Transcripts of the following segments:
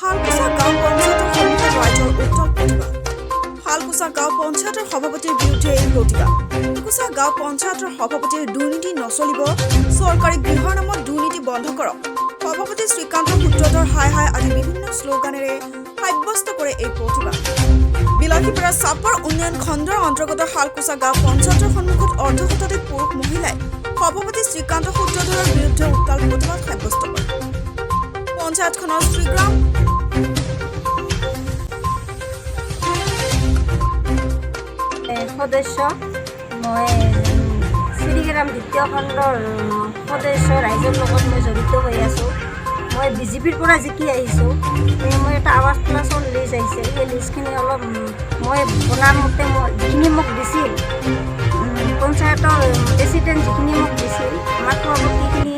শালকুচা গাঁও পঞ্চায়তৰ সন্মুখত ৰাইজৰ উত্তাল প্ৰতিবাদ। শালকুচা গাঁও পঞ্চায়তৰ সভাপতিৰ বিৰুদ্ধে এই প্ৰতিবাদ। শালকুচা গাঁও পঞ্চায়তৰ সভাপতিৰ দুৰ্নীতি নচলিব, চৰকাৰী গৃহৰ নামত দুৰ্নীতি বন্ধ কৰক। সভাপতি শ্ৰীকান্ত সূত্ৰধৰ হাই হাই আদি বিভিন্ন শ্লোগানেৰে সাব্যস্ত কৰে এই প্ৰতিবাদ। বিলাসীপাৰা চাপৰ উন্নয়ন খণ্ডৰ অন্তৰ্গত শালকুচা গাঁও পঞ্চায়তৰ সন্মুখত অৰ্ধশতাধিক পুৰুষ মহিলাই সভাপতি শ্ৰীকান্ত সূত্ৰধৰৰ বিৰুদ্ধে উত্তাল প্ৰতিবাদ সাব্যস্ত কৰে। পঞ্চায়তখনৰ শ্ৰীগ্ৰাম সদস্য মই শ্ৰীগ্ৰাম দ্বিতীয় খণ্ডৰ সদস্য ৰাইজৰ লগত মই জড়িত হৈ আছোঁ। মই বিজেপিৰ পৰা জিকি আহিছোঁ। মই এটা আৱাজ প্লাছৰ লিষ্ট আহিছে, সেই লিষ্টখিনি অলপ মই বনাৰ মতে যিখিনি মোক দিছিল পঞ্চায়তৰ প্ৰেচিডেণ্ট যিখিনি মোক দিছিল, আমাৰ সভাপতিখিনি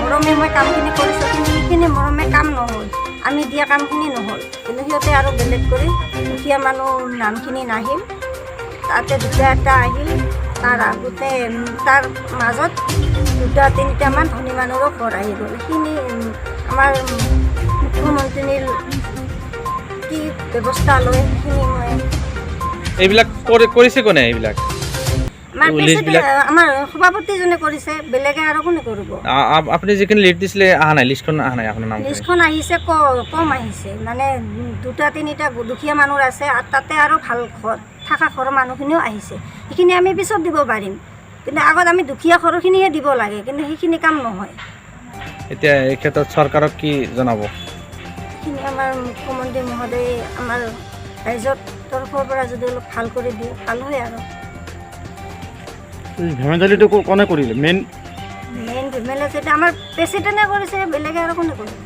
মৰমে মই কামখিনি কৰিছোঁ, কিন্তু সেইখিনি মৰমে কাম নহ'ল, আমি দিয়া কামখিনি নহ'ল। কিন্তু সিহঁতে আৰু বেলেগ কৰি দুখীয়া মানুহ নামখিনি নাহিল, তাতে দুটা এটা আহিল, তাৰ আগতে তাৰ মাজত দুটা তিনিটামান ধনী মানুহৰো ঘৰ আহি গ'ল। সেইখিনি আমাৰ মুখ্যমন্ত্ৰীৰ কি ব্যৱস্থা লয় সেইখিনি মই এইবিলাক কৰিছে কোনে? এইবিলাক আমাৰ সভাপতিজনে কৰিছে, বেলেগে আৰু কোনে কৰিব? আপুনি যিখিনি লিষ্ট দিছিলে অহা নাই, লিষ্টখন অহা নাই? আপোনাৰ নাম লিষ্টখন আহিছে, কম আহিছে, মানে দুটা তিনিটা দুখীয়া মানুহ আছে, আৰু তাতে আৰু ভাল ঘৰ থকা ঘৰৰ মানুহখিনিও আহিছে। সেইখিনি আমি পিছত দিব পাৰিম, কিন্তু আগত আমি দুখীয়া ঘৰখিনিহে দিব লাগে, কিন্তু সেইখিনি কাম নহয়। এতিয়া এই ক্ষেত্ৰত চৰকাৰক কি জনাব? সেইখিনি আমাৰ মুখ্যমন্ত্ৰী মহোদয়ে আমাৰ ৰাইজৰ তৰফৰ পৰা যদি অলপ ভাল কৰি দিয়ে ভাল হয়। আৰু ভেমেজালিটো কোনে কৰিলে? মেইন ভেমেজালিটো আমাৰ প্ৰেচিডেণ্টে কৰিছে, বেলেগে আৰু কোনে কৰিলে?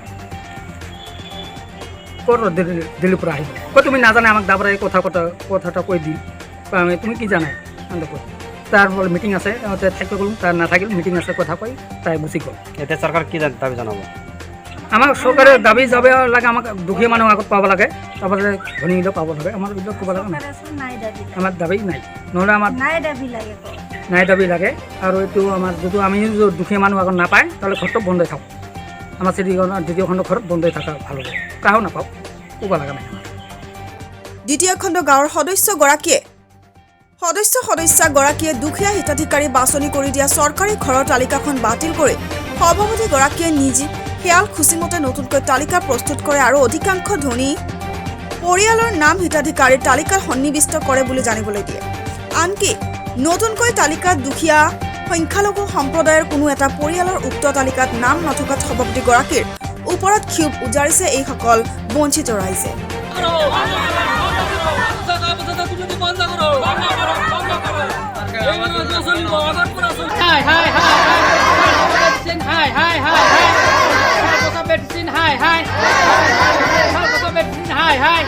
ক'ত দিল্লীৰ পৰা আহিব কৈ তুমি নাজানে আমাক দাবৰা এই কথাটা কৈ দিম, তুমি কি জানাই তাৰ মিটিং আছে, থাকিব গ'লো, তাৰ নাথাকিল, মিটিং আছে, কথা কৈ তাই গুচি গ'ল। এতিয়া চৰকাৰ কি দাবী জনাব? আমাক চৰকাৰে দাবী যাব লাগে, আমাক দুখীয়া মানুহ আগত পাব লাগে, তাৰপাছতে ধনী গিলেও পাব লাগে, আমাৰ এইবিলাক ক'ব লাগে। আমাৰ দাবী নাই, নহ'লে আমাৰ নাই দাবী লাগে। আৰু এইটো আমাৰ যদি আমি দুখীয়া মানুহ আগত নাপায় তাহলে ঘৰটো বন্ধই থাকক, আমাৰ দ্বিতীয় খণ্ড ঘৰত বন্ধই থকা ভাল হ'ব, কাহো নাপাওঁ, ক'ব লগা নাই। দ্বিতীয় খণ্ড গাঁৱৰ সদস্যগৰাকীয়ে দুখীয়া হিতাধিকাৰী বাছনি কৰি দিয়া চৰকাৰী ঘৰৰ তালিকাখন বাতিল কৰি সভাপতিগৰাকীয়ে নিজে খেয়াল খুচিমতে নতুনকৈ তালিকা প্ৰস্তুত কৰে আৰু অধিকাংশ ধনী পৰিয়ালৰ নাম হিতাধিকাৰীৰ তালিকাত সন্নিৱিষ্ট কৰে বুলি জানিবলৈ দিয়ে। আনকি নতুনকৈ তালিকাত দুখীয়া সংখ্যালঘু সম্প্ৰদায়ৰ কোনো এটা পৰিয়ালৰ উক্ত তালিকাত নাম নথকাত সভাপতিগৰাকীৰ ওপৰত ক্ষোভ উজাৰিছে এইসকল বঞ্চিত ৰাইজে। Hi.